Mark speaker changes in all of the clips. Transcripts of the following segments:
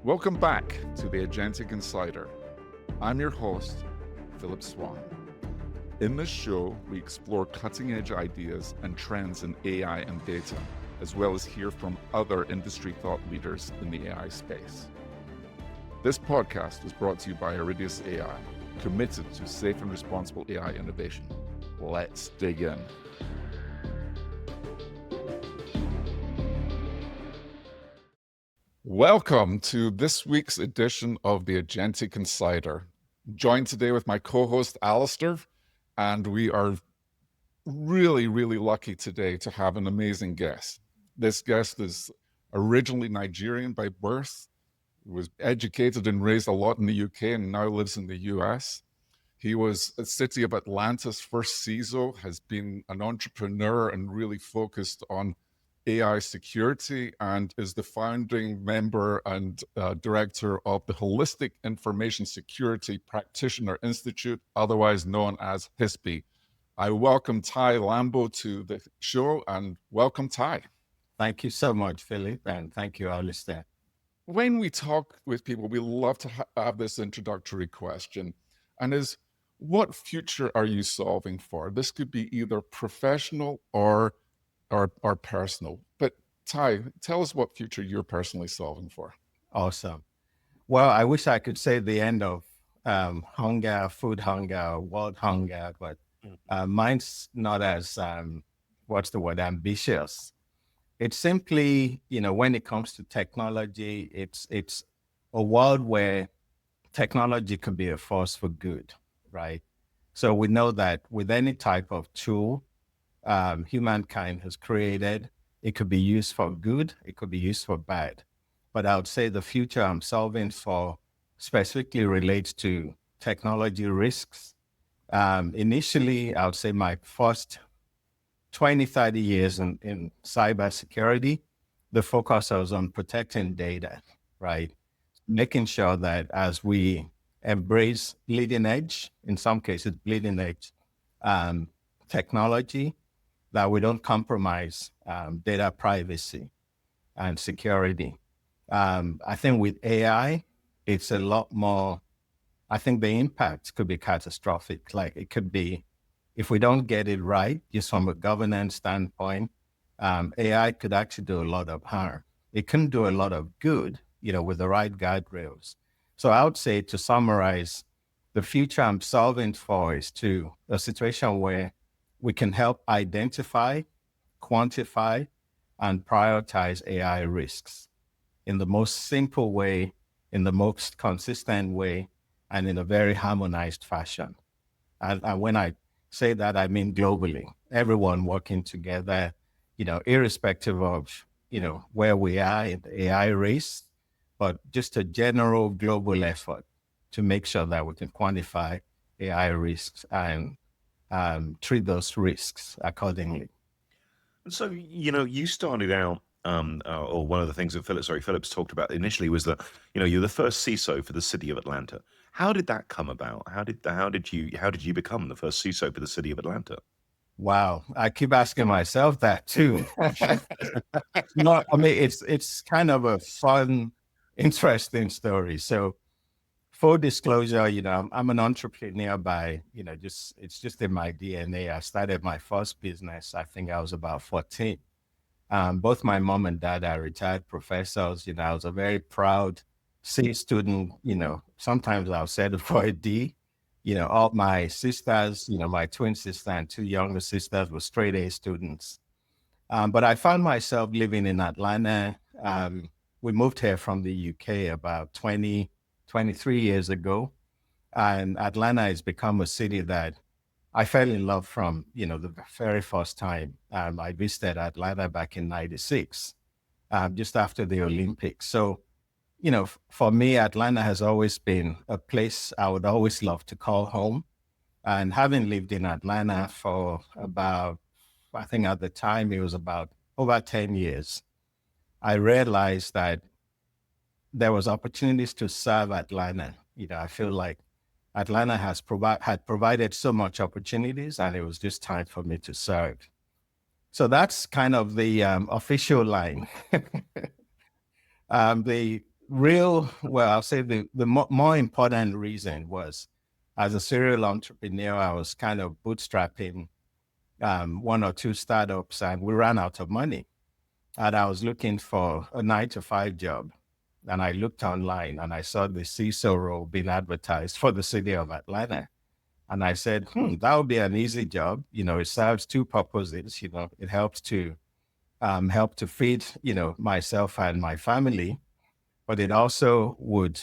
Speaker 1: Welcome back to the Agentic Insider. I'm your host, Philip Swan. In this show, we explore cutting-edge ideas and trends in AI and data, as well as hear from other industry thought leaders in the AI space. This podcast is brought to you by Iridius AI, committed to safe and responsible AI innovation. Let's dig in. Welcome to this week's edition of the Agentic Insider. I'm joined today with my co-host Alistair, and we are really lucky today to have an amazing guest. This guest is originally Nigerian by birth, was educated and raised a lot in the UK and now lives in the US. He was the City of Atlanta's first CISO, has been an entrepreneur and really focused on AI security, and is the founding member and director of the Holistic Information Security Practitioner Institute, otherwise known as HISPI. I welcome Taiye Lambo to the show, and welcome, Taiye.
Speaker 2: Thank you so much, Philip, and thank you, Alistair.
Speaker 1: When we talk with people, we love to have this introductory question, and is, what future are you solving for? This could be either professional or personal. But Taiye, tell us what future you're personally solving for.
Speaker 2: Awesome. Well, I wish I could say the end of hunger, food hunger, world hunger, but mine's not as, ambitious. It's simply, when it comes to technology, it's a world where technology can be a force for good, right? So we know that with any type of tool, humankind has created, it could be used for good, it could be used for bad. But I would say the future I'm solving for specifically relates to technology risks. Initially, I would say my first 20, 30 years in cybersecurity, the focus was on protecting data, right? Making sure that as we embrace leading edge, in some cases bleeding edge technology, that we don't compromise data privacy and security. I think with AI, it's a lot more, I think the impact could be catastrophic. Like it could be, if we don't get it right, just from a governance standpoint, AI could actually do a lot of harm. It can do a lot of good, with the right guardrails. So I would say, to summarize, the future I'm solving for is to a situation where we can help identify, quantify, and prioritize AI risks in the most simple way, in the most consistent way, and in a very harmonized fashion. And when I say that, I mean globally, everyone working together, irrespective of, where we are in the AI race, but just a general global effort to make sure that we can quantify AI risks and treat those risks accordingly.
Speaker 3: So, you started out, or one of the things that Philip's talked about initially was that, you're the first CISO for the City of Atlanta. How did that come about? How did you become the first CISO for the City of Atlanta?
Speaker 2: Wow, I keep asking myself that too. No, I mean, it's kind of a fun, interesting story. So, full disclosure, I'm an entrepreneur by, it's just in my DNA. I started my first business, I think I was about 14. Both my mom and dad are retired professors. I was a very proud C student. Sometimes I'll settle for a D. All my sisters, my twin sister and two younger sisters were straight A students. But I found myself living in Atlanta. We moved here from the UK about 23 years ago. And Atlanta has become a city that I fell in love from, the very first time. I visited Atlanta back in 96, just after the Olympics. So, for me, Atlanta has always been a place I would always love to call home. And having lived in Atlanta for about, I think at the time it was about over 10 years, I realized that there was opportunities to serve Atlanta. I feel like Atlanta had provided so much opportunities, and it was just time for me to serve. So that's kind of the official line. The well, I'll say the more important reason was, as a serial entrepreneur, I was kind of bootstrapping one or two startups, and we ran out of money. And I was looking for a 9 to 5 job. And I looked online and I saw the CISO role being advertised for the city of Atlanta. And I said, that would be an easy job. It serves two purposes. It helps to feed, myself and my family, but it also would,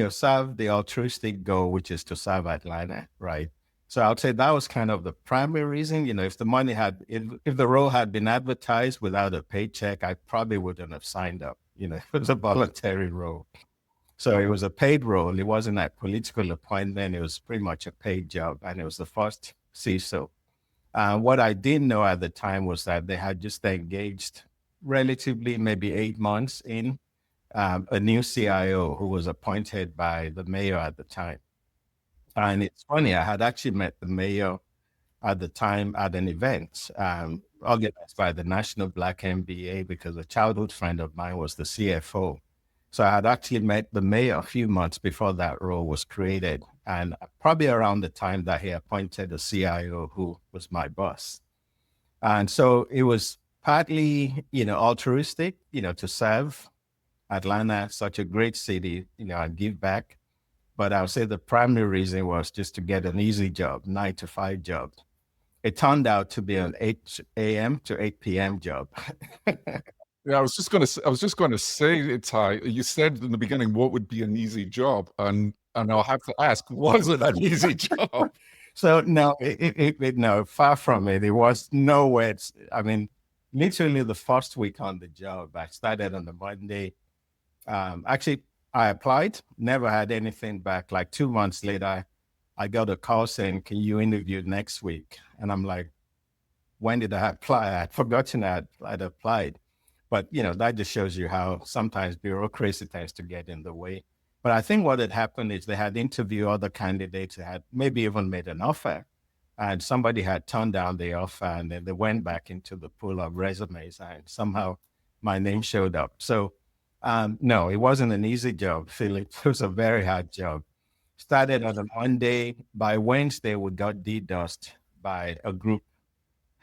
Speaker 2: serve the altruistic goal, which is to serve Atlanta, right? So I would say that was kind of the primary reason. If if the role had been advertised without a paycheck, I probably wouldn't have signed up. It was a voluntary role. So it was a paid role. It wasn't a political appointment. It was pretty much a paid job. And it was the first CISO. What I didn't know at the time was that they had just engaged relatively maybe 8 months in a new CIO who was appointed by the mayor at the time. And it's funny, I had actually met the mayor at the time at an event organized by the National Black MBA, because a childhood friend of mine was the CFO. So I had actually met the mayor a few months before that role was created, and probably around the time that he appointed a CIO who was my boss. And so it was partly, altruistic, to serve Atlanta, such a great city, and give back. But I would say the primary reason was just to get an easy job, 9 to 5 job. It turned out to be an 8 a.m. to 8 p.m. job.
Speaker 1: Yeah, I was just going to say, Ty, you said in the beginning what would be an easy job, and I'll have to ask, was it an easy job?
Speaker 2: So no, no, far from it. It was nowhere. I mean, literally the first week on the job, I started on the Monday. Actually, I applied, never had anything back. Like 2 months later, I got a call saying, "Can you interview next week?" And I'm like, when did I apply? I had forgotten I'd applied. But, that just shows you how sometimes bureaucracy tends to get in the way. But I think what had happened is they had interviewed other candidates, that had maybe even made an offer, and somebody had turned down the offer, and then they went back into the pool of resumes, and somehow my name showed up. So no, it wasn't an easy job, Philip. It was a very hard job. Started on a Monday. By Wednesday, we got DDoSed by a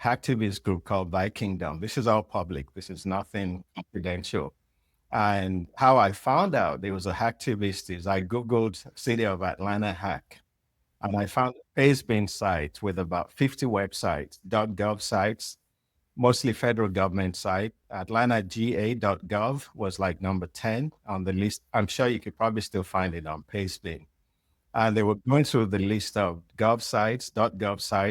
Speaker 2: hacktivist group called Vikingdom. This is all public. This is nothing confidential. And how I found out there was a hacktivist is I Googled City of Atlanta hack, and I found a Pastebin site with about 50 websites, .gov sites, mostly federal government site. AtlantaGA.gov was like number 10 on the list. I'm sure you could probably still find it on Pastebin. And they were going through the list of .gov sites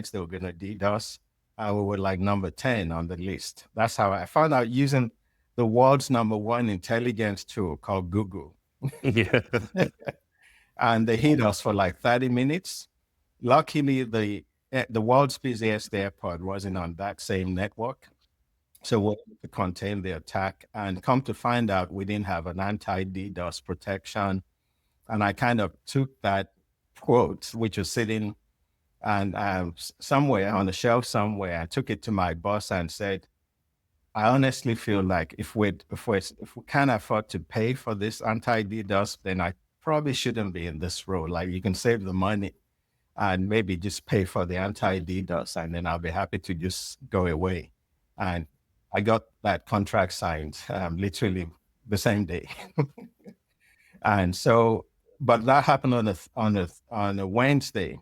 Speaker 2: they were going to DDoS. We were like number 10 on the list. That's how I found out, using the world's #1 intelligence tool called Google.
Speaker 3: Yeah.
Speaker 2: And they hit us for like 30 minutes. Luckily, the world's busiest airport wasn't on that same network. So we were able to contain the attack, and come to find out we didn't have an anti-DDoS protection. And I kind of took that quote, which was sitting and somewhere on the shelf somewhere, I took it to my boss and said, I honestly feel like if we can't afford to pay for this anti-DDoS, then I probably shouldn't be in this role. Like, you can save the money and maybe just pay for the anti-DDoS, and then I'll be happy to just go away. And I got that contract signed literally the same day. And so, but that happened on a Wednesday.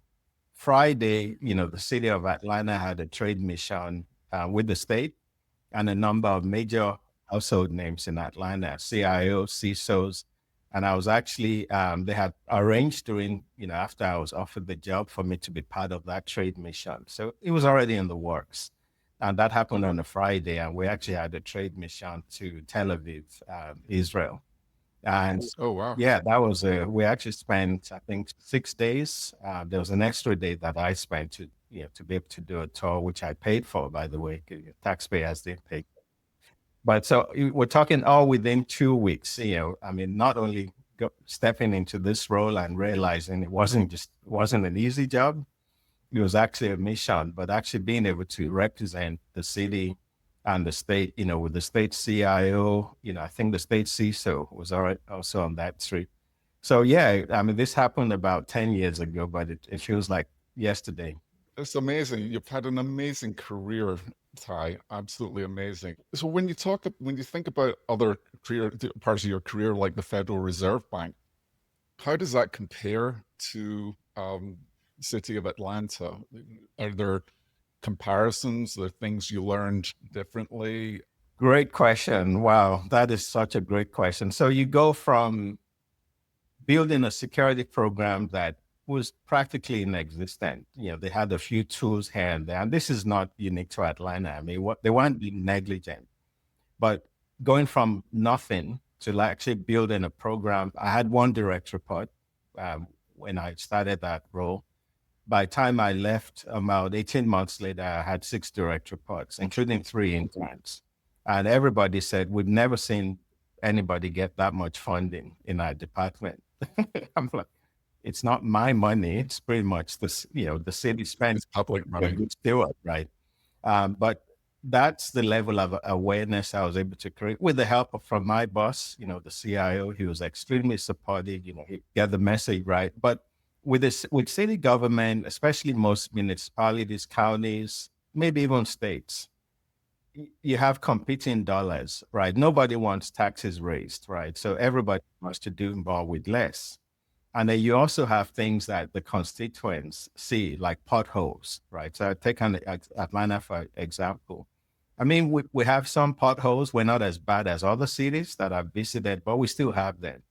Speaker 2: Friday, the city of Atlanta had a trade mission with the state and a number of major household names in Atlanta, CIOs, CISOs. And I was actually, they had arranged during, after I was offered the job, for me to be part of that trade mission. So it was already in the works. And that happened on a Friday. And we actually had a trade mission to Tel Aviv, Israel. And
Speaker 1: Oh, wow.
Speaker 2: yeah, that was we actually spent, I think, 6 days. There was an extra day that I spent to be able to do a tour, which I paid for, by the way. Taxpayers didn't pay. But so we're talking all within 2 weeks. I mean, not only stepping into this role and realizing it wasn't an easy job. It was actually a mission, but actually being able to represent the city and the state, with the state CIO, I think the state CISO was also on that trip. So yeah, I mean, this happened about 10 years ago, but it feels like yesterday.
Speaker 1: It's amazing. You've had an amazing career, Ty. Absolutely amazing. So when you think about other parts of your career, like the Federal Reserve Bank, how does that compare to City of Atlanta? Are there comparisons? Are there things you learned differently?
Speaker 2: Great question. Wow, that is such a great question. So you go from building a security program that was practically inexistent. They had a few tools here and there, and this is not unique to Atlanta. I mean, they weren't being negligent, but going from nothing to actually building a program. I had one direct report when I started that role. By the time I left, about 18 months later, I had 6 direct reports, including 3 interns. And everybody said, we've never seen anybody get that much funding in our department. I'm like, it's not my money. It's pretty much the city spends
Speaker 1: It's public
Speaker 2: a
Speaker 1: money.
Speaker 2: good steward, right? But that's the level of awareness I was able to create with the help from my boss, the CIO. He was extremely supportive. He got the message right. But with city government, especially most municipalities, counties, maybe even states, you have competing dollars, right? Nobody wants taxes raised, right? So everybody wants to do more with less. And then you also have things that the constituents see, like potholes, right? So take Atlanta, for example. I mean, we have some potholes. We're not as bad as other cities that I've visited, but we still have them.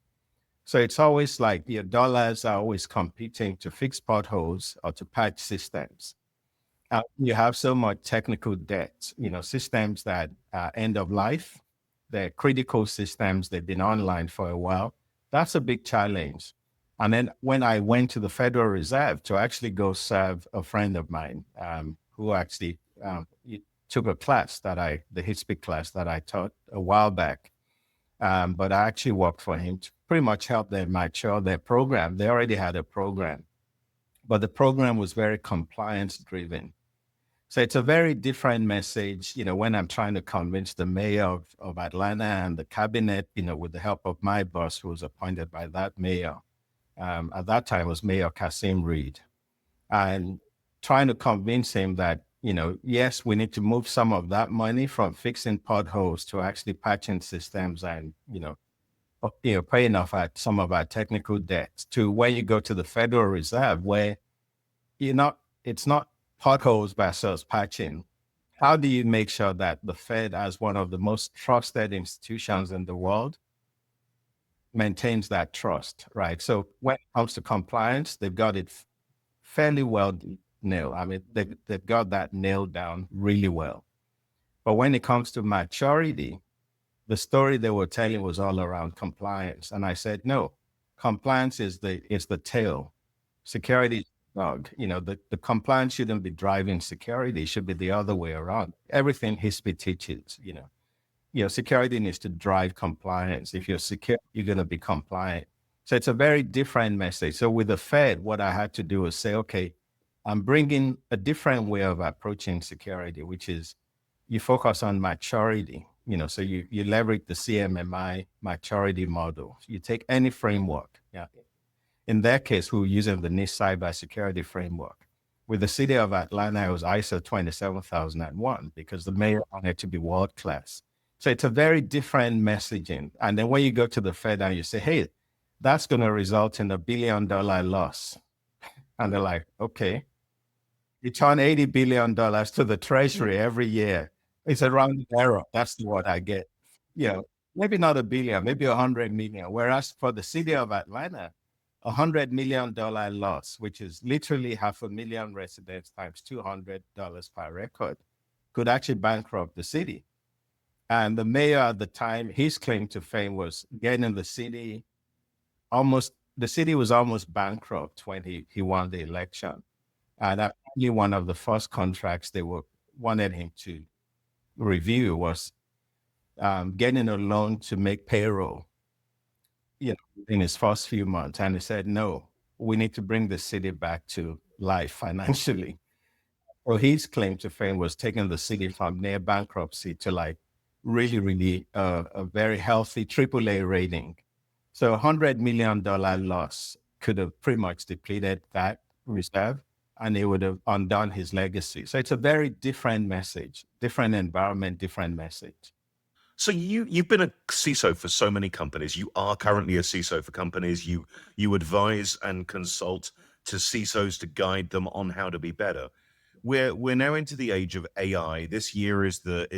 Speaker 2: So it's always like your dollars are always competing to fix potholes or to patch systems. You have so much technical debt, systems that are end of life, they're critical systems, they've been online for a while. That's a big challenge. And then when I went to the Federal Reserve to actually go serve a friend of mine who actually took a class the history class that I taught a while back. But I actually worked for him to pretty much help them mature their program. They already had a program, but the program was very compliance driven. So it's a very different message, when I'm trying to convince the mayor of Atlanta and the cabinet, with the help of my boss, who was appointed by that mayor. At that time was Mayor Kasim Reed. And trying to convince him that, yes, we need to move some of that money from fixing potholes to actually patching systems and, paying off some of our technical debts to when you go to the Federal Reserve, where it's not potholes versus patching. How do you make sure that the Fed, as one of the most trusted institutions in the world, maintains that trust, right? So when it comes to compliance, they've got it fairly well nailed. I mean, they've got that nailed down really well. But when it comes to maturity, the story they were telling was all around compliance. And I said, no, compliance is the tail. Security is the dog. The compliance shouldn't be driving security. It should be the other way around. Everything history teaches, security needs to drive compliance. If you're secure, you're going to be compliant. So it's a very different message. So with the Fed, what I had to do was say, okay, I'm bringing a different way of approaching security, which is you focus on maturity. So you leverage the CMMI maturity model. You take any framework. Yeah. In their case, we were using the NIST cybersecurity framework. With the city of Atlanta, it was ISO 27001 because the mayor wanted to be world class. So it's a very different messaging. And then when you go to the Fed and you say, hey, that's going to result in $1 billion loss. And they're like, okay, you turn $80 billion to the treasury every year. It's a round error. That's what I get. Maybe not $1 billion, maybe 100 million. Whereas for the city of Atlanta, $100 million loss, which is literally 500,000 residents times $200 per record, could actually bankrupt the city. And the mayor at the time, his claim to fame was getting the city was almost bankrupt when he won the election. And actually one of the first contracts they wanted him to review was getting a loan to make payroll, in his first few months. And he said, no, we need to bring the city back to life financially. Well, his claim to fame was taking the city from near bankruptcy to like really a very healthy AAA rating. So $100 million loss could have pretty much depleted that reserve and it would have undone his legacy. So it's a very different message, different environment, different message.
Speaker 3: So you've been a CISO for so many companies. You are currently a CISO for companies. You advise and consult to CISOs to guide them on how to be better. We're now into the age of AI. This year is the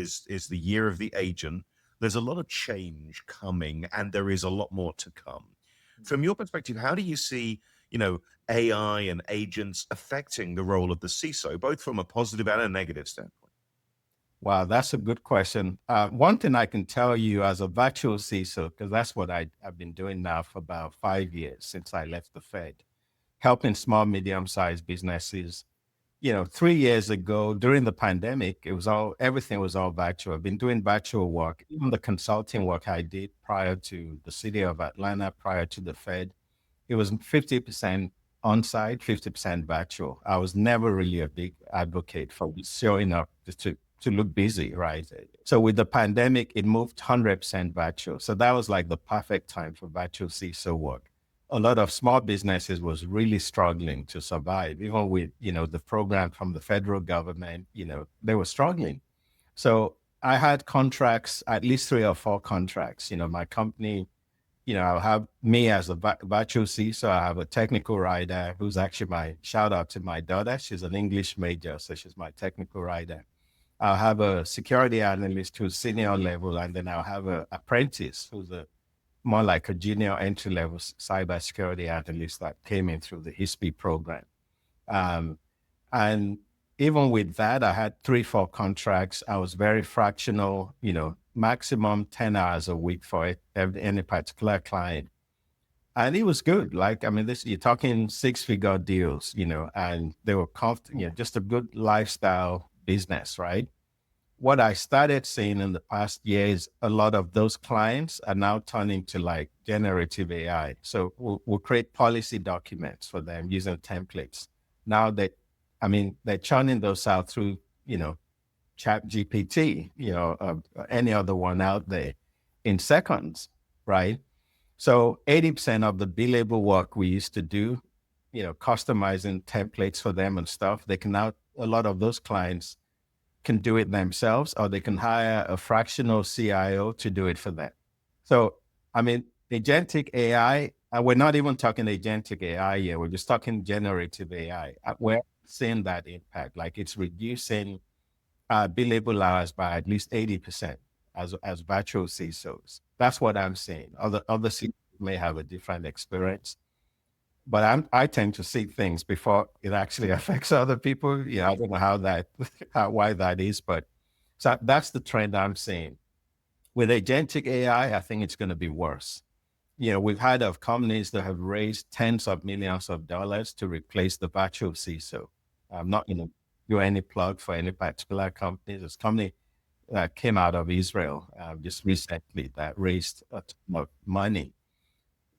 Speaker 3: year of the agent. There's a lot of change coming, and there is a lot more to come. From your perspective, how do you see, AI and agents affecting the role of the CISO, both from a positive and a negative standpoint?
Speaker 2: Wow, that's a good question. One thing I can tell you as a virtual CISO, because that's what I've been doing now for about 5 years since I left the Fed, helping small, medium-sized businesses. 3 years ago during the pandemic, everything was all virtual. I've been doing virtual work, even the consulting work I did prior to the city of Atlanta, prior to the Fed. It was 50% on-site, 50% virtual. I was never really a big advocate for showing up just to look busy, right? So with the pandemic, it moved 100% virtual. So that was like the perfect time for virtual CISO work. A lot of small businesses was really struggling to survive, even with, the program from the federal government, they were struggling. So I had contracts, at least 3 or 4 contracts. My company, I'll have me as a virtual CISO. I have a technical writer who's actually my shout out to my daughter. She's an English major, so she's my technical writer. I'll have a security analyst who's senior level, and then I'll have an apprentice who's more like a junior entry level cybersecurity analyst that came in through the HISP program. And even with that, I had 3-4 contracts. I was very fractional, maximum 10 hours a week for any particular client. And it was good. Like, you're talking 6-figure deals, and they were comfortable, just a good lifestyle business, right? What I started seeing in the past year is a lot of those clients are now turning to like generative AI. So we'll create policy documents for them using templates. Now they're churning those out through, Chat GPT, any other one out there in seconds, right? So 80% of the billable work we used to do, customizing templates for them and stuff, a lot of those clients can do it themselves, or they can hire a fractional CIO to do it for them. So, agentic AI, we're not even talking agentic AI here. We're just talking generative AI. We're seeing that impact, like it's reducing billable hours by at least 80% as virtual CISOs. That's what I'm seeing. Other CISOs may have a different experience, but I tend to see things before it actually affects other people. I don't know why that is, but so that's the trend I'm seeing. With agentic AI, I think it's going to be worse. We've heard of companies that have raised tens of millions of dollars to replace the virtual CISO. I'm not going to do any plug for any particular company. This company that came out of Israel just recently that raised a ton of money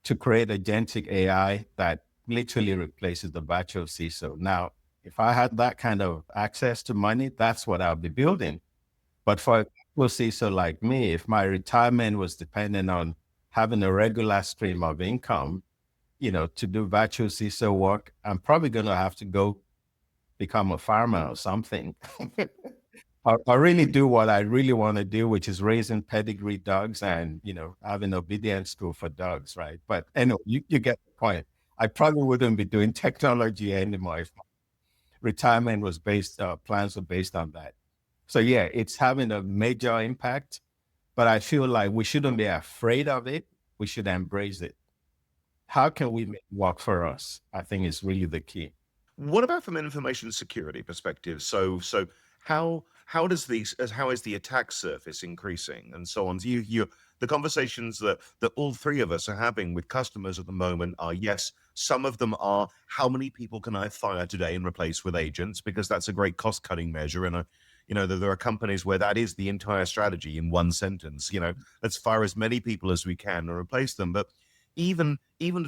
Speaker 2: to create agentic AI that literally replaces the virtual CISO. Now, if I had that kind of access to money, that's what I'll be building. But for a CISO like me, if my retirement was dependent on having a regular stream of income, to do virtual CISO work, I'm probably going to have to go become a farmer or something. I really do what I really want to do, which is raising pedigree dogs and, having obedience school for dogs, right? But anyway, you get the point. I probably wouldn't be doing technology anymore if retirement was plans were based on that. So yeah, it's having a major impact, but I feel like we shouldn't be afraid of it. We should embrace it. How can we make it work for us? I think is really the key.
Speaker 3: What about from an information security perspective? So how is the attack surface increasing and so on? The conversations that all 3 of us are having with customers at the moment are, yes, some of them are how many people can I fire today and replace with agents, because that's a great cost cutting measure. And there are companies where that is the entire strategy in one sentence. Let's fire as many people as we can and replace them. But even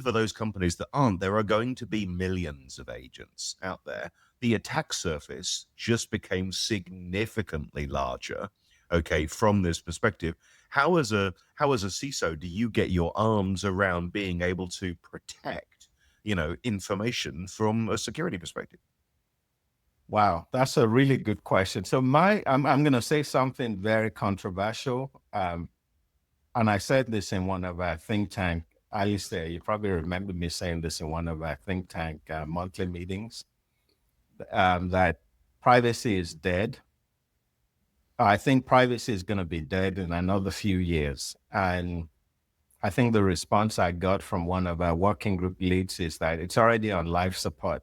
Speaker 3: for those companies that aren't, there are going to be millions of agents out there the attack surface just became significantly larger. Okay, from this perspective, how as a CISO do you get your arms around being able to protect, information from a security perspective?
Speaker 2: Wow, that's a really good question. So I'm going to say something very controversial. And I said this in one of our think tank, Alistair, you probably remember me saying this in one of our think tank monthly meetings, that privacy is dead. I think privacy is going to be dead in another few years. And I think the response I got from one of our working group leads is that it's already on life support.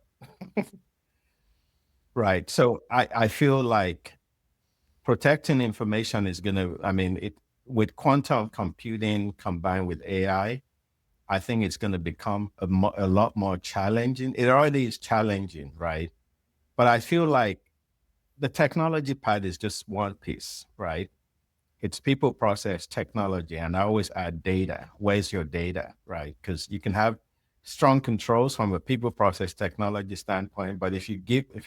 Speaker 2: Right. So I feel like protecting information is going to, with quantum computing combined with AI, I think it's going to become a lot more challenging. It already is challenging, right? But I feel like the technology part is just one piece, right? It's people, process, technology, and I always add data. Where's your data, right? Because you can have strong controls from a people, process, technology standpoint, but if you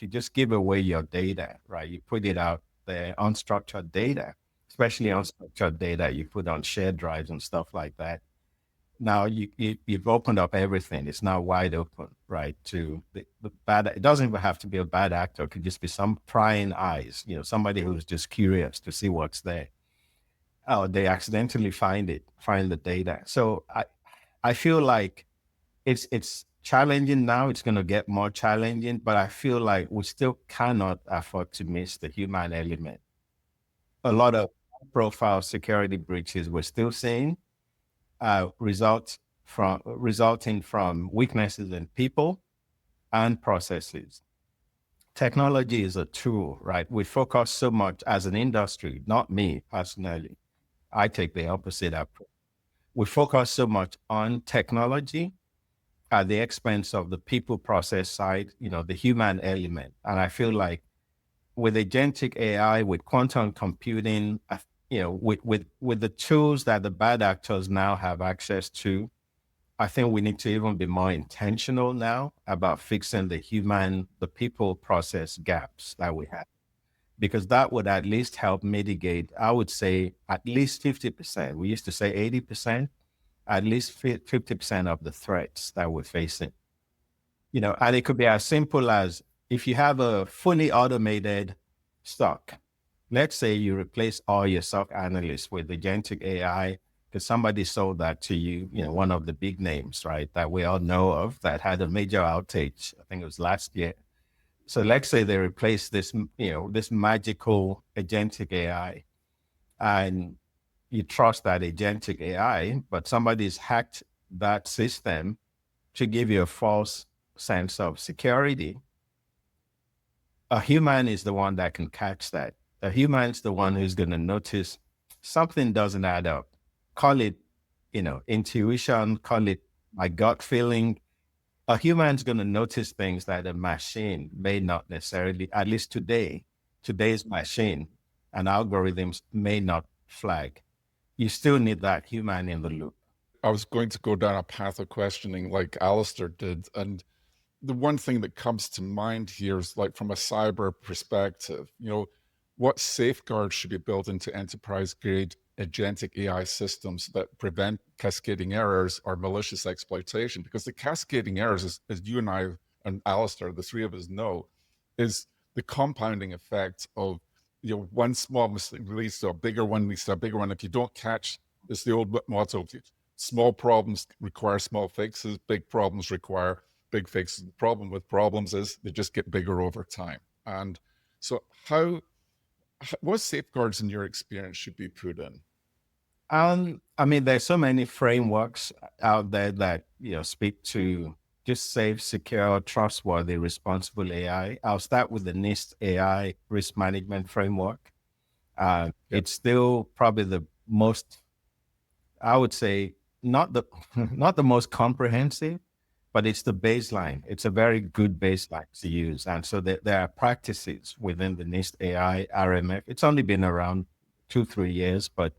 Speaker 2: just give away your data, right, you put it out there, unstructured data, especially unstructured data, you put on shared drives and stuff like that. Now you've opened up everything. It's now wide open, right? To the bad. It doesn't even have to be a bad actor. It could just be some prying eyes, somebody who's just curious to see what's there. Oh, they accidentally find the data. So I feel like it's challenging now. It's going to get more challenging, but I feel like we still cannot afford to miss the human element. A lot of profile security breaches we're still seeing resulting from weaknesses in people and processes. Technology is a tool, right? We focus so much as an industry, not me personally. I take the opposite approach. We focus so much on technology at the expense of the people process side, the human element. And I feel like with agentic AI, with quantum computing, with the tools that the bad actors now have access to, I think we need to even be more intentional now about fixing the people process gaps that we have, because that would at least help mitigate, I would say, at least 50%. We used to say 80%, at least 50% of the threats that we're facing. And it could be as simple as if you have a fully automated SOC, let's say you replace all your SOC analysts with agentic AI, because somebody sold that to you, one of the big names, right, that we all know of that had a major outage. I think it was last year. So let's say they replace this, this magical agentic AI, and you trust that agentic AI, but somebody's hacked that system to give you a false sense of security. A human is the one that can catch that. A human's the one who's going to notice something doesn't add up. Call it, intuition, call it my gut feeling. A human's going to notice things that a machine may not necessarily, at least today's machine and algorithms may not flag. You still need that human in the loop.
Speaker 1: I was going to go down a path of questioning like Alistair did. And the one thing that comes to mind here is, like, from a cyber perspective, what safeguards should be built into enterprise grade agentic AI systems that prevent cascading errors or malicious exploitation? Because the cascading errors, as you and I and Alistair, the three of us know, is the compounding effect of, one small mistake leads to a bigger one, leads to a bigger one. If you don't catch, it's the old motto, small problems require small fixes, big problems require big fixes. The problem with problems is they just get bigger over time. And so what safeguards in your experience should be put in?
Speaker 2: There's so many frameworks out there that, speak to just safe, secure, trustworthy, responsible AI. I'll start with the NIST AI risk management framework. It's still probably the most, I would say, not the most comprehensive, but it's the baseline. It's a very good baseline to use. And so there are practices within the NIST AI RMF. It's only been around 2-3 years, but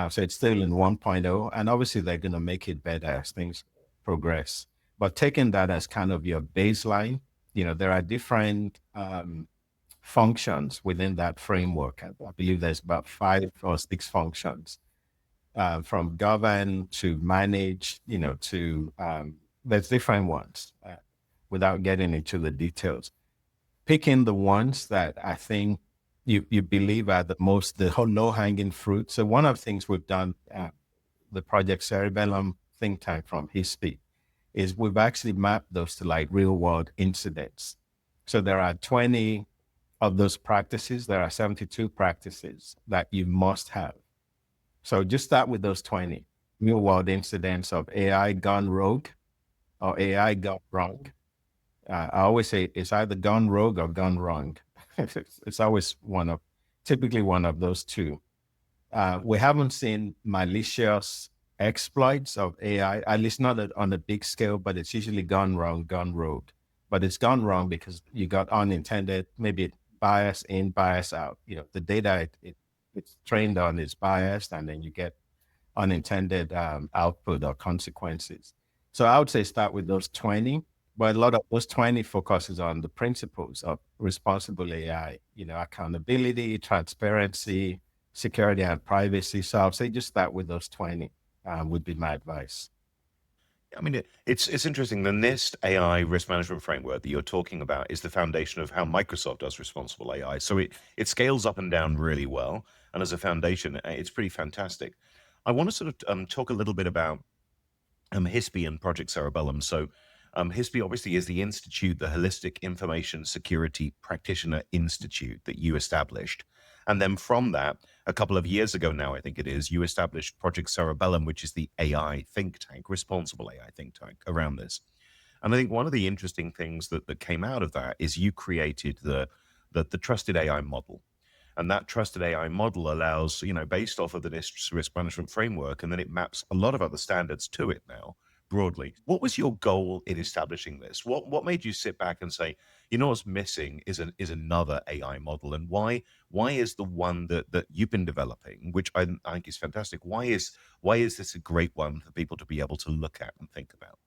Speaker 2: so it's still in 1.0. And obviously they're going to make it better as things progress. But taking that as kind of your baseline, there are different functions within that framework. I believe there's about 5 or 6 functions, from govern to manage, to there's different ones, without getting into the details. Picking the ones that I think you believe are the whole low-hanging fruit. So one of the things we've done, the Project Cerebellum think tank from HISP, is we've actually mapped those to like real-world incidents. So there are 20 of those practices. There are 72 practices that you must have. So just start with those 20 real-world incidents of AI gone rogue or AI gone wrong. I always say it's either gone rogue or gone wrong. It's always typically one of those two. We haven't seen malicious exploits of AI, at least not on a big scale, but it's usually gone wrong, gone rogue. But it's gone wrong because you got unintended, maybe bias in, bias out. The data it's trained on is biased, and then you get unintended output or consequences. So I would say start with those 20. But a lot of those 20 focuses on the principles of responsible AI, accountability, transparency, security, and privacy. So I'll say just start with those 20 would be my advice.
Speaker 3: I mean, it's interesting. The NIST AI risk management framework that you're talking about is the foundation of how Microsoft does responsible AI. So it scales up and down really well. And as a foundation, it's pretty fantastic. I want to sort of talk a little bit about HISP and Project Cerebellum. So HISP obviously is the institute, the Holistic Information Security Practitioner Institute that you established. And then from that, a couple of years ago now, I think it is, you established Project Cerebellum, which is the AI think tank, responsible AI think tank around this. And I think one of the interesting things that came out of that is you created the trusted AI model. And that trusted AI model allows, based off of the NIST risk management framework, and then it maps a lot of other standards to it now broadly. What was your goal in establishing this? What made you sit back and say, what's missing is another AI model, and why is the one that you've been developing, which I think is fantastic, why is this a great one for people to be able to look at and think about?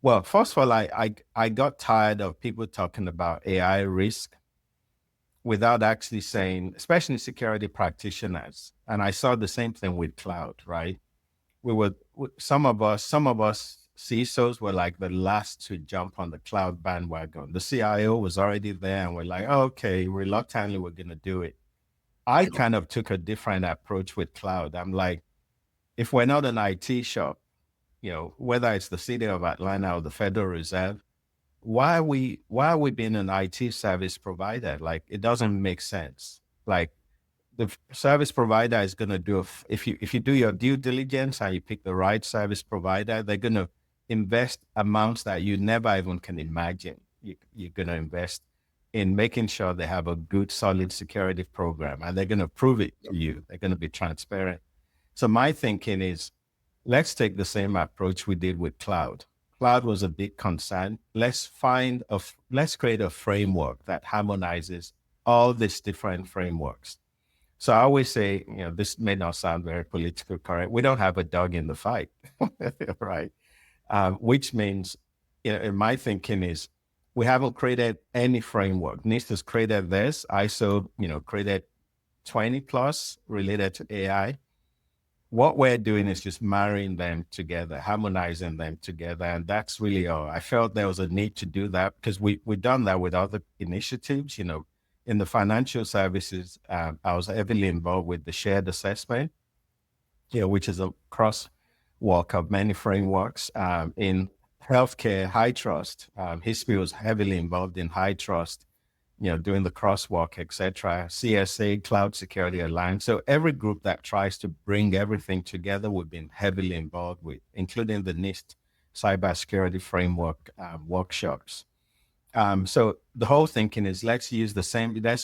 Speaker 2: Well, first of all, I got tired of people talking about AI risk without actually saying, especially security practitioners. And I saw the same thing with cloud, right? Some of us CISOs were like the last to jump on the cloud bandwagon. The CIO was already there, and we're like, oh, okay, reluctantly, we're going to do it. I kind of took a different approach with cloud. I'm like, if we're not an IT shop, whether it's the city of Atlanta or the Federal Reserve, why are we being an IT service provider? Like, it doesn't make sense. Like, the service provider is going to do, if you do your due diligence and you pick the right service provider, they're going to invest amounts that you never even can imagine. You're going to invest in making sure they have a good, solid security program, and they're going to prove it to you. They're going to be transparent. So my thinking is, let's take the same approach we did with cloud. Cloud was a big concern. Let's create a framework that harmonizes all these different frameworks. So I always say, this may not sound very politically correct. We don't have a dog in the fight, right? Which means, in my thinking is, we haven't created any framework. NIST has created this. ISO, created 20 plus related to AI. What we're doing is just marrying them together, harmonizing them together. And that's really all. I felt there was a need to do that because we've done that with other initiatives. In the financial services, I was heavily involved with the shared assessment, which is a crosswalk of many frameworks. In healthcare, high trust, HISP was heavily involved in high trust, doing the crosswalk, etc. CSA, Cloud Security Alliance. So every group that tries to bring everything together, we've been heavily involved with, including the NIST cybersecurity framework workshops. So the whole thinking is, let's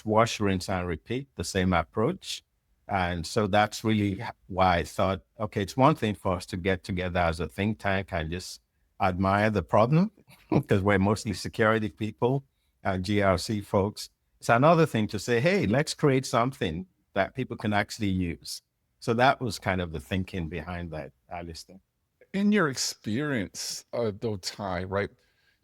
Speaker 2: wash, rinse, and repeat the same approach. And so that's really why I thought, okay, it's one thing for us to get together as a think tank and just admire the problem because we're mostly security people and GRC folks. It's another thing to say, hey, let's create something that people can actually use. So that was kind of the thinking behind that, Alistair.
Speaker 1: In your experience, though, Ty, right?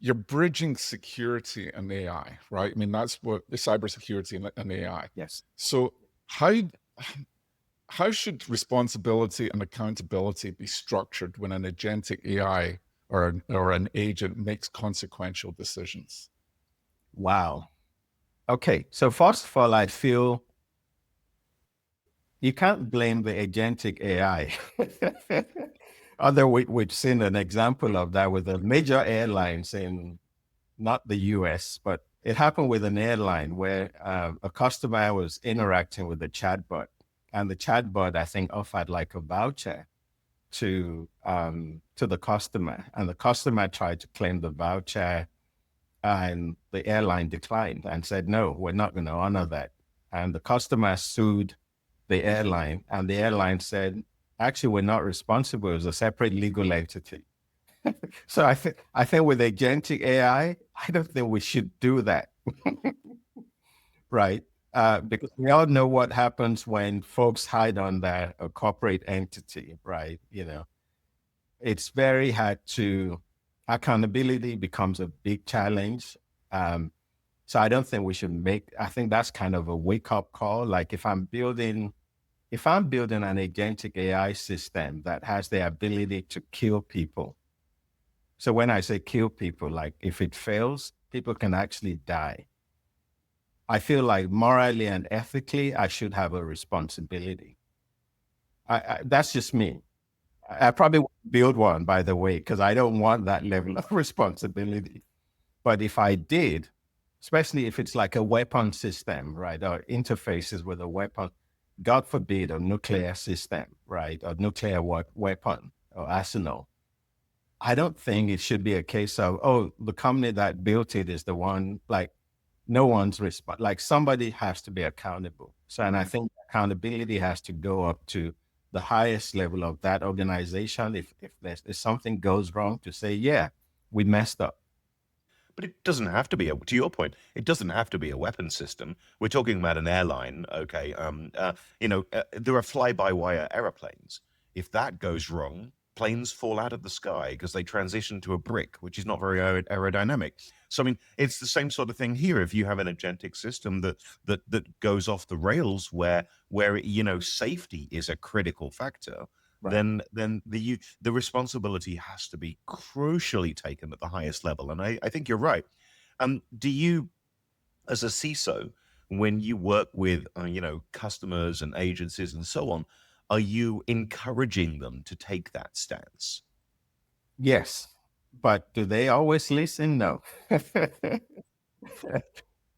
Speaker 1: you're bridging security and AI, right? I mean, that's what the cybersecurity and AI.
Speaker 2: Yes.
Speaker 1: So how should responsibility and accountability be structured when an agentic AI or an agent makes consequential decisions?
Speaker 2: Wow. Okay. So first of all, I feel you can't blame the agentic AI. Although we've seen an example of that with the major airlines in not the US, but it happened with an airline where a customer was interacting with the chatbot, and the chatbot, I think, offered like a voucher to the customer, and the customer tried to claim the voucher, and the airline declined and said, "No, we're not going to honor that." And the customer sued the airline, and the airline said, "Actually, we're not responsible. It's a separate legal entity." So I think with agentic AI, I don't think we should do that, right? Because we all know what happens when folks hide under a corporate entity, right? It's very hard to accountability becomes a big challenge. So I don't think we should I think that's kind of a wake up call. Like if I'm building an agentic AI system that has the ability to kill people. So when I say kill people, like if it fails, people can actually die. I feel like morally and ethically, I should have a responsibility. That's just me. I probably won't build one, by the way, because I don't want that level of responsibility. But if I did, especially if it's like a weapon system, right, or interfaces with a weapon, God forbid, a nuclear system, right, or nuclear weapon or arsenal, I don't think it should be a case of, oh, the company that built it is the one, like no one's like somebody has to be accountable. So, and I think accountability has to go up to the highest level of that organization. If something goes wrong, to say, yeah, we messed up.
Speaker 3: But it doesn't have to be to your point, it doesn't have to be a weapon system. We're talking about an airline, okay? There are fly-by-wire aeroplanes. If that goes wrong, planes fall out of the sky because they transition to a brick, which is not very aerodynamic. So I mean, it's the same sort of thing here. If you have an agentic system that goes off the rails, where safety is a critical factor,
Speaker 2: Right.
Speaker 3: then the responsibility has to be crucially taken at the highest level. And I think you're right. Do you, as a CISO, when you work with customers and agencies and so on, are you encouraging them to take that stance?
Speaker 2: Yes. But do they always listen? No.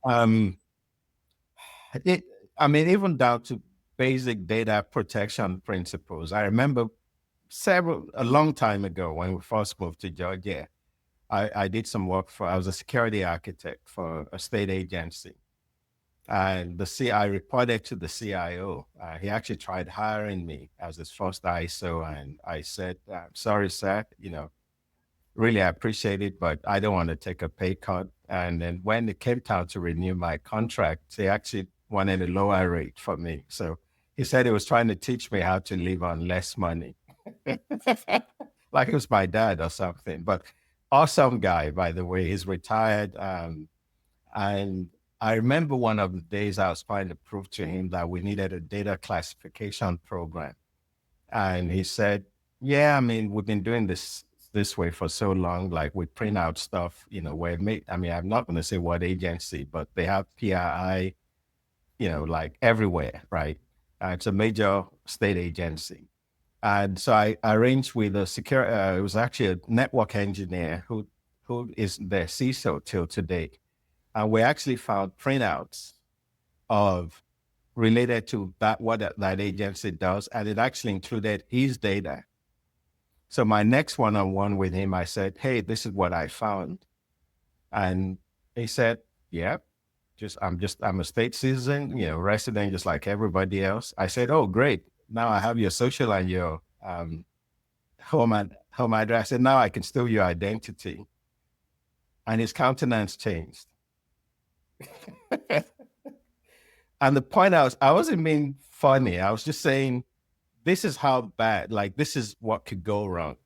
Speaker 2: um, it, I mean, even down to basic data protection principles. I remember a long time ago when we first moved to Georgia, I did some work I was a security architect for a state agency. And I reported to the CIO. He actually tried hiring me as his first ISO. And I said, sorry, sir, really I appreciate it, but I don't want to take a pay cut. And then when it came time to renew my contract, they actually wanted a lower rate for me. So he said he was trying to teach me how to live on less money. Like it was my dad or something. But awesome guy, by the way. He's retired. And I remember one of the days I was trying to prove to him that we needed a data classification program. And he said, yeah, I mean, we've been doing this way for so long. Like we print out stuff, I'm not going to say what agency, but they have PII, like everywhere, right? It's a major state agency. And so I arranged with it was actually a network engineer who is their CISO till today. And we actually found printouts of related to what that agency does. And it actually included his data. So my next one-on-one with him, I said, hey, this is what I found. And he said, yeah, I'm a state citizen, resident just like everybody else. I said, oh, great. Now I have your social and your home address. I said, now I can steal your identity. And his countenance changed. And the point I wasn't being funny. I was just saying, this is how bad, like, this is what could go wrong.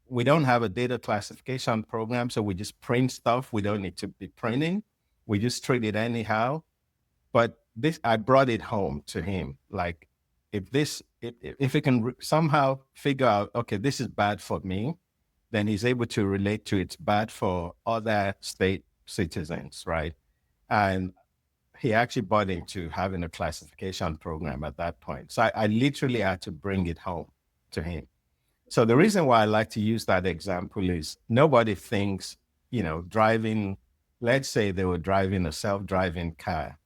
Speaker 2: we don't have a data classification program, so we just print stuff we don't need to be printing. We just treat it anyhow. But this, I brought it home to him. Like, if he can somehow figure out, okay, this is bad for me, then he's able to relate to it's bad for other state citizens, right? And he actually bought into having a classification program at that point. So I literally had to bring it home to him. So the reason why I like to use that example is nobody thinks, driving, let's say they were driving a self-driving car,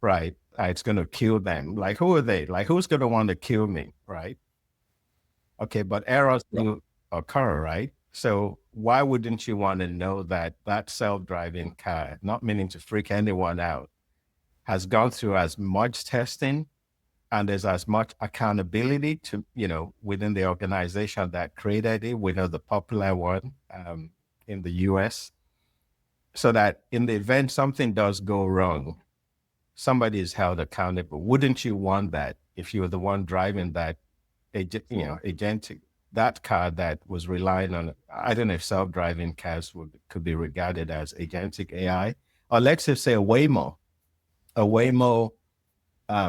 Speaker 2: right? It's going to kill them. Like, who are they? Like, who's going to want to kill me, right? Okay, but errors do occur, right? So why wouldn't you want to know that that self-driving car, not meaning to freak anyone out, has gone through as much testing and there's as much accountability to, within the organization that created it, we know the popular one in the US, so that in the event something does go wrong, somebody is held accountable. Wouldn't you want that if you were the one driving that, agentic, that car that was relying on, I don't know if self-driving cars could be regarded as agentic AI, or let's just say a Waymo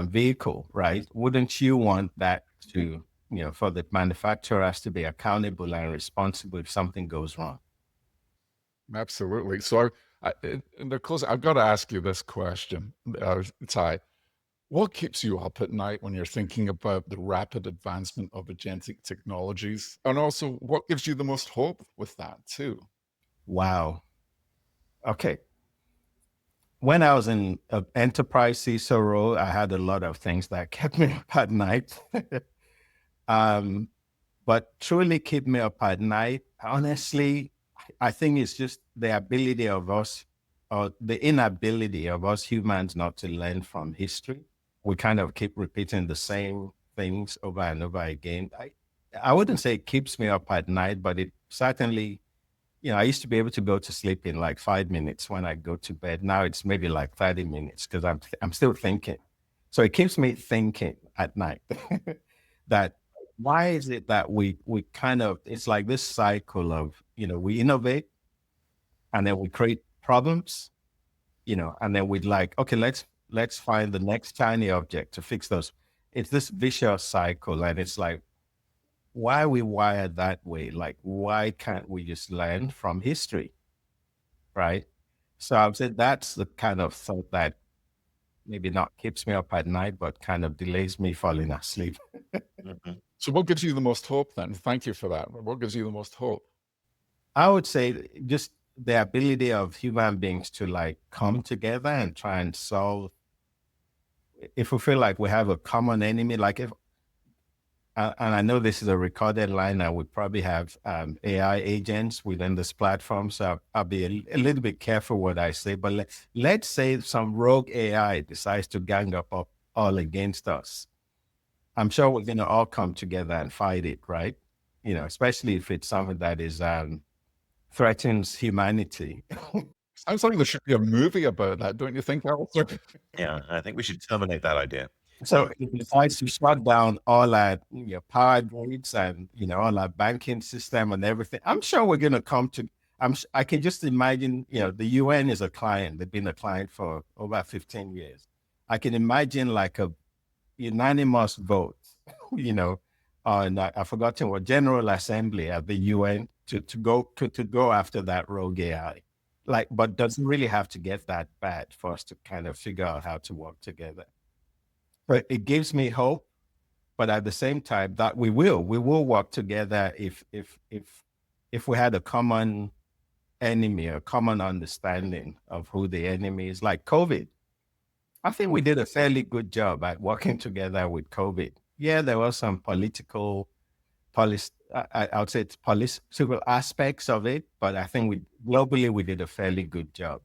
Speaker 2: vehicle, right? Wouldn't you want that to, for the manufacturers to be accountable and responsible if something goes wrong?
Speaker 1: Absolutely. So in the closing, I've got to ask you this question, Ty. What keeps you up at night when you're thinking about the rapid advancement of agentic technologies? And also, what gives you the most hope with that too?
Speaker 2: Wow. Okay. When I was in an enterprise CISO role, I had a lot of things that kept me up at night. But truly keep me up at night, honestly, I think it's just the ability of us, or the inability of us humans not to learn from history. We kind of keep repeating the same things over and over again. I wouldn't say it keeps me up at night, but it certainly, I used to be able to go to sleep in like 5 minutes when I go to bed. Now it's maybe like 30 minutes because I'm still thinking. So it keeps me thinking at night that why is it that we kind of, it's like this cycle of, we innovate and then we create problems, and then we'd like, okay, let's find the next shiny object to fix those. It's this vicious cycle. And it's like, why are we wired that way? Like, why can't we just learn from history? Right. So I would say that's the kind of thought that maybe not keeps me up at night, but kind of delays me falling asleep.
Speaker 3: Mhm.
Speaker 1: So what gives you the most hope then? Thank you for that. What gives you the most hope?
Speaker 2: I would say just the ability of human beings to like come together and try and solve. If we feel like we have a common enemy, like if, and I know this is a recorded line, I would probably have AI agents within this platform. So I'll be a little bit careful what I say, but let's say some rogue AI decides to gang up all against us. I'm sure we're going to all come together and fight it, right? Especially if it's something that is threatens humanity.
Speaker 1: Sounds like there should be a movie about that, don't you think, Alistair?
Speaker 3: Yeah, I think we should terminate that idea.
Speaker 2: So it decides to shut down all our power grids and all our banking system and everything. I'm sure we're going to come to. I can just imagine. The UN is a client. They've been a client for over 15 years. I can imagine like a unanimous vote. On I've forgotten what General Assembly at the UN to go after that rogue AI. Like, but doesn't really have to get that bad for us to kind of figure out how to work together. But it gives me hope. But at the same time, that we will work together if we had a common enemy, a common understanding of who the enemy is. Like COVID, I think we did a fairly good job at working together with COVID. Yeah, there was some political policy. I would say it's political aspects of it, but I think globally we did a fairly good job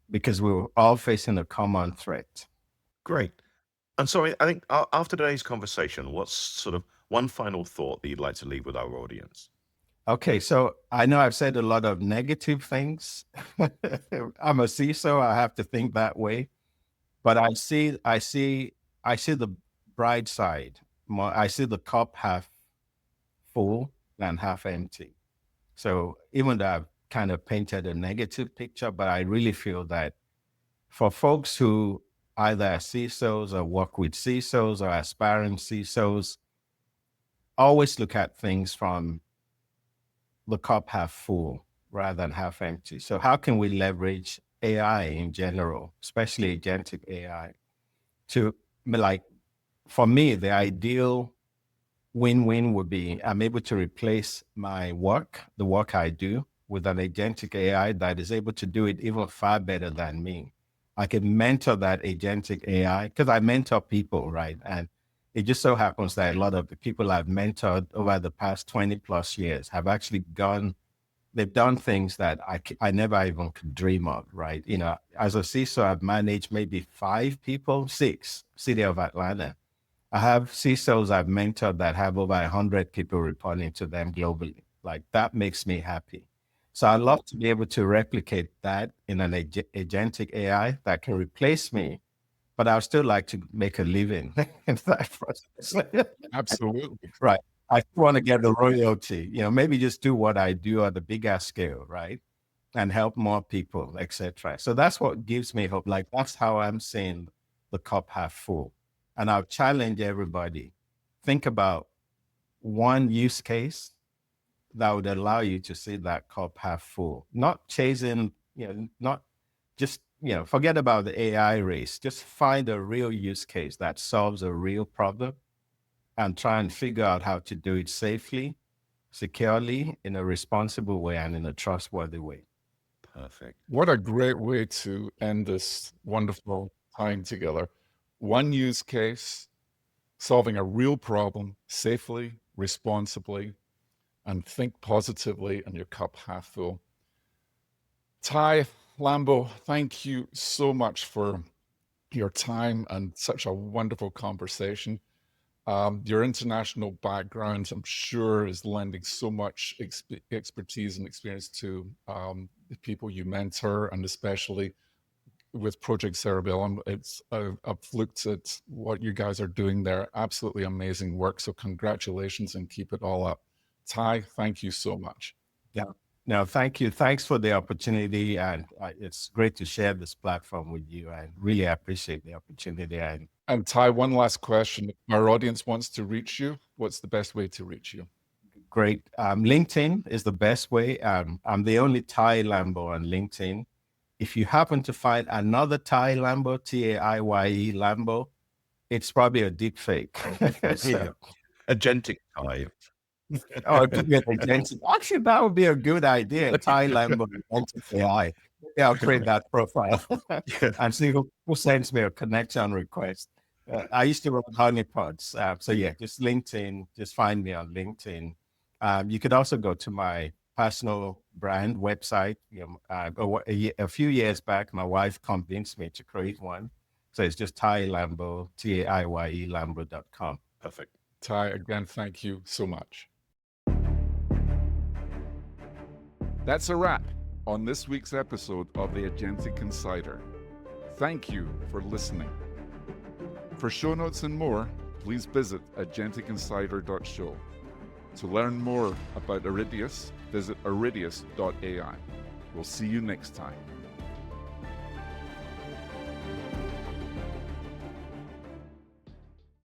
Speaker 2: because we were all facing a common threat.
Speaker 3: Great. And so I think after today's conversation, what's sort of one final thought that you'd like to leave with our audience?
Speaker 2: Okay, so I know I've said a lot of negative things. I'm a CISO, I have to think that way. But I see the bright side. I see the cup half full than half empty. So even though I've kind of painted a negative picture, but I really feel that for folks who either are CISOs or work with CISOs or aspiring CISOs, always look at things from the cup half full rather than half empty. So how can we leverage AI in general, especially agentic AI, to, like, for me, the ideal win-win would be I'm able to replace my work, the work I do, with an agentic AI that is able to do it even far better than me. I can mentor that agentic AI because I mentor people, right? And it just so happens that a lot of the people I've mentored over the past 20 plus years have actually they've done things that I never even could dream of, right? You know, as a CISO, I've managed maybe 5 people, 6, City of Atlanta. I have CISOs I've mentored that have over 100 people reporting to them globally. Like, that makes me happy. So I'd love to be able to replicate that in an agentic AI that can replace me, but I would still like to make a living in that process.
Speaker 1: Absolutely.
Speaker 2: Right. I want to get the royalty, you know, maybe just do what I do at the bigger scale, right? And help more people, etc. So that's what gives me hope. Like, that's how I'm seeing the cup half full. And I'll challenge everybody. Think about one use case that would allow you to see that cup half full, not chasing, you know, not just, you know, forget about the AI race. Just find a real use case that solves a real problem and try and figure out how to do it safely, securely, in a responsible way, and in a trustworthy way.
Speaker 3: Perfect.
Speaker 1: What a great way to end this wonderful time together. One use case, solving a real problem safely, responsibly, and think positively and your cup half full. Taiye Lambo, thank you so much for your time and such a wonderful conversation. Your international background, I'm sure, is lending so much expertise and experience to the people you mentor, and especially with Project Cerebellum. I've looked at what you guys are doing there. Absolutely amazing work. So congratulations and keep it all up. Taiye, thank you so much.
Speaker 2: Yeah. No, thank you. Thanks for the opportunity. And it's great to share this platform with you. I really appreciate the opportunity.
Speaker 1: And Taiye, one last question. If our audience wants to reach you, what's the best way to reach you?
Speaker 2: Great. LinkedIn is the best way. I'm the only Taiye Lambo on LinkedIn. If you happen to find another Taiye Lambo, Taiye Lambo, it's probably a deep fake.
Speaker 3: Yeah. Agentic Taiye.
Speaker 2: Oh, actually, that would be a good idea. Taiye Lambo, Agentic AI. Yeah, I'll create that profile and see who sends me a connection request. I used to run honeypots. So yeah, just LinkedIn, just find me on LinkedIn. You could also go to my personal brand website. You know, a few years back, my wife convinced me to create one. So it's just Taiye Lambo, Taiye Lambo.com.
Speaker 3: Perfect.
Speaker 1: Taiye, again, thank you so much. That's a wrap on this week's episode of the Agentic Insider. Thank you for listening. For show notes and more, please visit agenticinsider.show. To learn more about Iridius, visit iridius.ai. We'll see you next time.